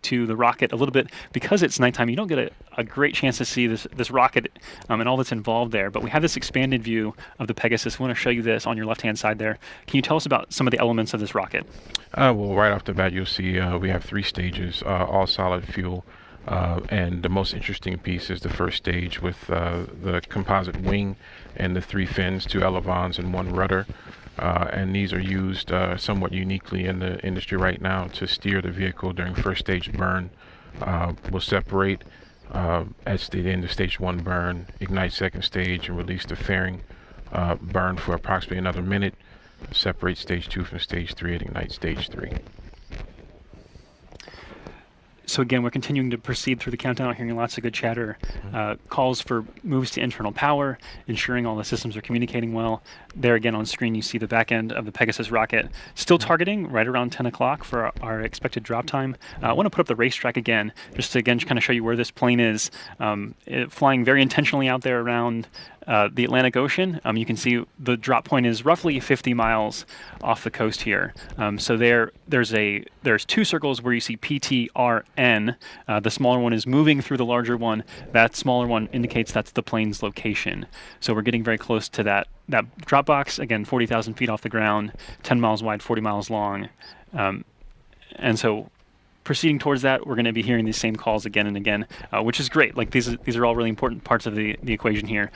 to the rocket a little bit. Because it's nighttime, you don't get a great chance to see this rocket and all that's involved there. But we have this expanded view of the Pegasus. We want to show you this on your left-hand side there. Can you tell us about some of the elements of this rocket? Well, right off the bat, you'll see we have 3 stages, all solid fuel. And the most interesting piece is the first stage with the composite wing and the 3 fins, 2 elevons and 1 rudder. And these are used somewhat uniquely in the industry right now to steer the vehicle during first stage burn. We'll separate at the end of stage 1 burn, ignite second stage, and release the fairing burn for approximately another minute. Separate stage 2 from stage 3 and ignite stage 3. So again, we're continuing to proceed through the countdown, hearing lots of good chatter, calls for moves to internal power, ensuring all the systems are communicating well. There again on screen, you see the back end of the Pegasus rocket, still targeting right around 10 o'clock for our expected drop time. I want to put up the racetrack again, just to again kind of show you where this plane is, flying very intentionally out there around the Atlantic Ocean. You can see the drop point is roughly 50 miles off the coast here. So there's 2 circles where you see PTRN. The smaller one is moving through the larger one. That smaller one indicates that's the plane's location. So we're getting very close to that drop box. Again, 40,000 feet off the ground, 10 miles wide, 40 miles long. And so proceeding towards that, we're going to be hearing these same calls again and again, which is great. Like these are all really important parts of the equation here.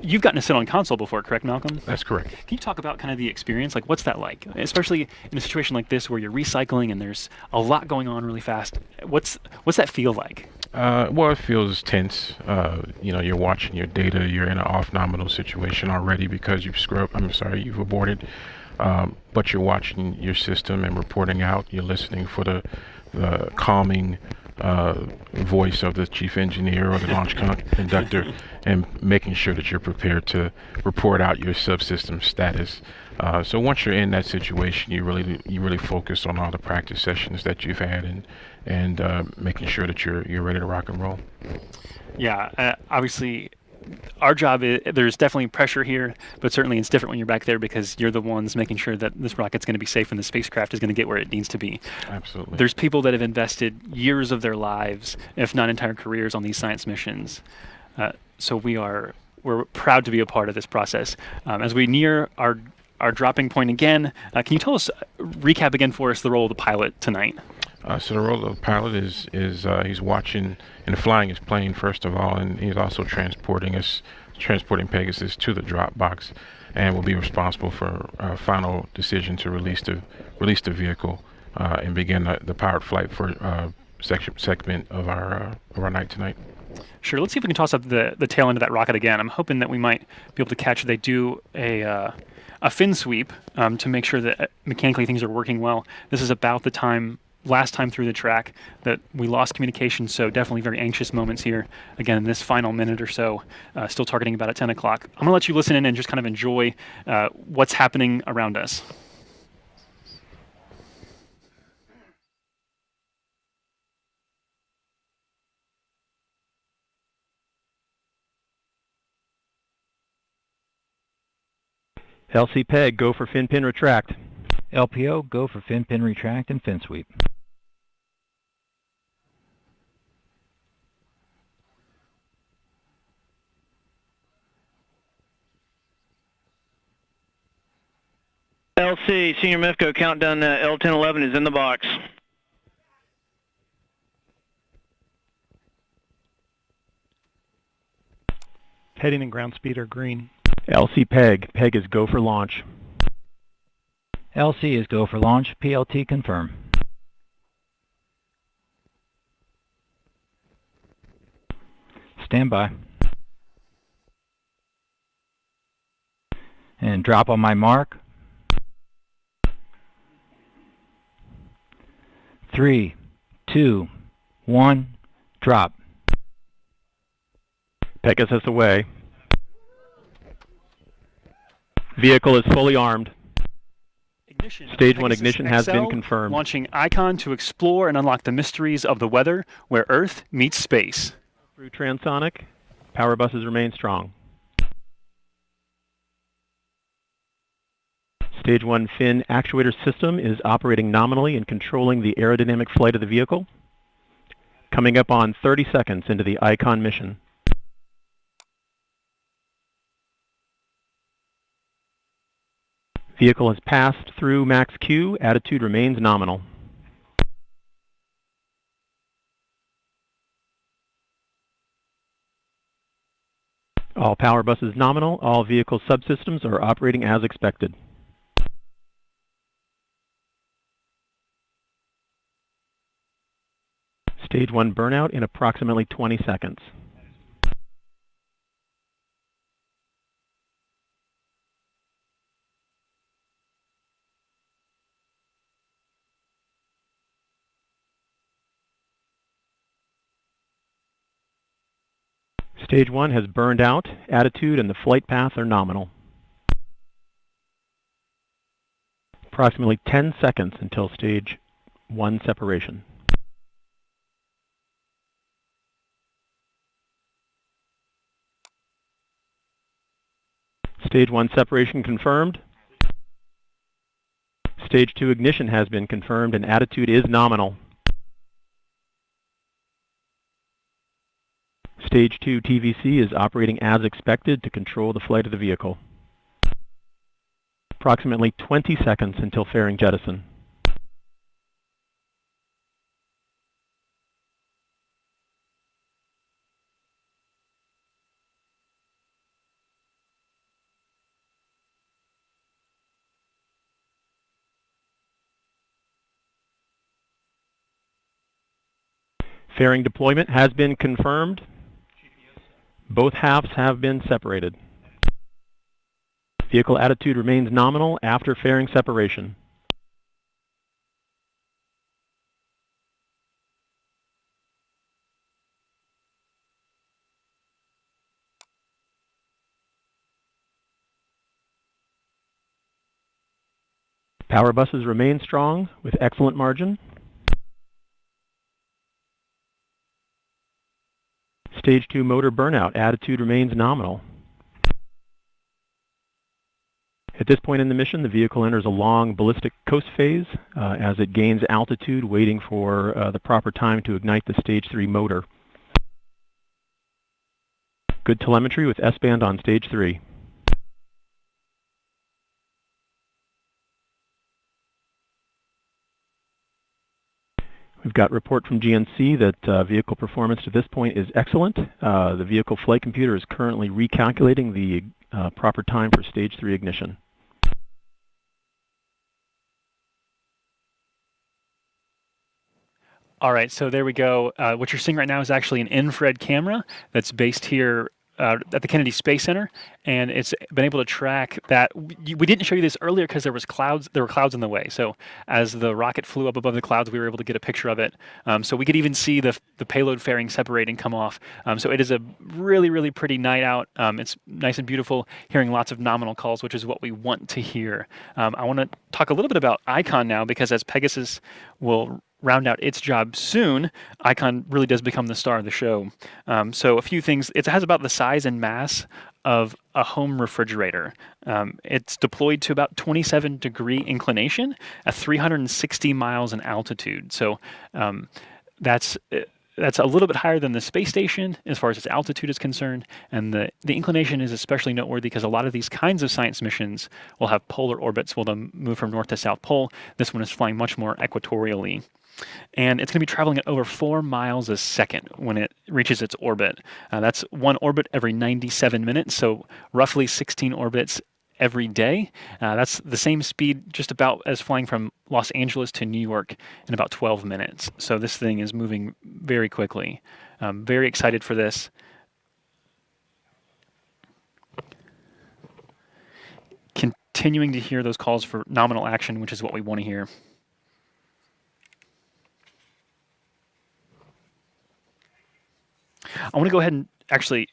You've gotten to sit on console before, correct, Malcolm? That's correct. Can you talk about kind of the experience? Like, what's that like? Especially in a situation like this where you're recycling and there's a lot going on really fast. What's that feel like? Well, it feels tense. You're watching your data. You're in an off-nominal situation already because you've aborted. But you're watching your system and reporting out. You're listening for the calming voice of the chief engineer or the launch conductor, and making sure that you're prepared to report out your subsystem status. So once you're in that situation, you really focus on all the practice sessions that you've had and making sure that you're ready to rock and roll. Yeah, obviously, our job is, there's definitely pressure here, but certainly it's different when you're back there because you're the ones making sure that this rocket's going to be safe and the spacecraft is going to get where it needs to be. Absolutely. There's people that have invested years of their lives, if not entire careers, on these science missions. So we're proud to be a part of this process. As we near our dropping point again, can you tell us, recap again for us the role of the pilot tonight? So the role of the pilot is he's watching and flying his plane first of all, and he's also transporting Pegasus to the drop box, and will be responsible for final decision to release the vehicle and begin the powered flight for segment of our night tonight. Sure. Let's see if we can toss up the tail end of that rocket again. I'm hoping that we might be able to catch. They do a fin sweep to make sure that mechanically things are working well. This is about the last time through the track that we lost communication, so definitely very anxious moments here. Again, in this final minute or so, still targeting about at 10 o'clock. I'm going to let you listen in and just kind of enjoy what's happening around us. LC Peg, go for fin pin retract. LPO, go for fin pin retract and fin sweep. LC, Senior MEFCO, countdown L1011 is in the box. Heading and ground speed are green. LC Peg, Peg is go for launch. LC is go for launch, PLT confirm. Stand by. And drop on my mark. 3, 2, 1, drop. Pegasus away. Vehicle is fully armed. Ignition. Stage 1 Pegasus ignition has been XL, confirmed. Launching Icon to explore and unlock the mysteries of the weather where Earth meets space. Through transonic, power buses remain strong. Stage 1 fin actuator system is operating nominally and controlling the aerodynamic flight of the vehicle. Coming up on 30 seconds into the ICON mission. Vehicle has passed through max Q. Attitude remains nominal. All power buses nominal. All vehicle subsystems are operating as expected. Stage 1 burnout in approximately 20 seconds. Stage 1 has burned out. Attitude and the flight path are nominal. Approximately 10 seconds until Stage 1 separation. Stage 1 separation confirmed. Stage 2 ignition has been confirmed and attitude is nominal. Stage 2 TVC is operating as expected to control the flight of the vehicle. Approximately 20 seconds until fairing jettison. Fairing deployment has been confirmed. Both halves have been separated. Vehicle attitude remains nominal after fairing separation. Power buses remain strong with excellent margin. Stage 2 motor burnout. Attitude remains nominal. At this point in the mission, the vehicle enters a long ballistic coast phase as it gains altitude, waiting for the proper time to ignite the Stage 3 motor. Good telemetry with S-band on Stage 3. We've got report from GNC that vehicle performance to this point is excellent. The vehicle flight computer is currently recalculating the proper time for Stage 3 ignition. All right, so there we go. What you're seeing right now is actually an infrared camera that's based here at the Kennedy Space Center, and it's been able to track that. We didn't show you this earlier because there were clouds in the way. So as the rocket flew up above the clouds, we were able to get a picture of it. So we could even see the payload fairing separate and come off. So it is a really, really pretty night out. It's nice and beautiful, hearing lots of nominal calls, which is what we want to hear. I want to talk a little bit about ICON now, because as Pegasus will round out its job soon, ICON really does become the star of the show. So a few things. It has about the size and mass of a home refrigerator. It's deployed to about 27-degree inclination at 360 miles in altitude. So that's a little bit higher than the space station as far as its altitude is concerned. And the inclination is especially noteworthy because a lot of these kinds of science missions will have polar orbits, will then move from north to south pole. This one is flying much more equatorially. And it's going to be traveling at over 4 miles a second when it reaches its orbit. That's one orbit every 97 minutes, so roughly 16 orbits every day. That's the same speed just about as flying from Los Angeles to New York in about 12 minutes. So this thing is moving very quickly. Very excited for this. Continuing to hear those calls for nominal action, which is what we want to hear. I want to go ahead and actually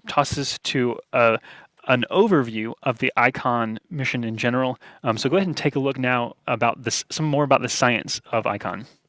toss this to an overview of the ICON mission in general. So go ahead and take a look now about this, some more about the science of ICON.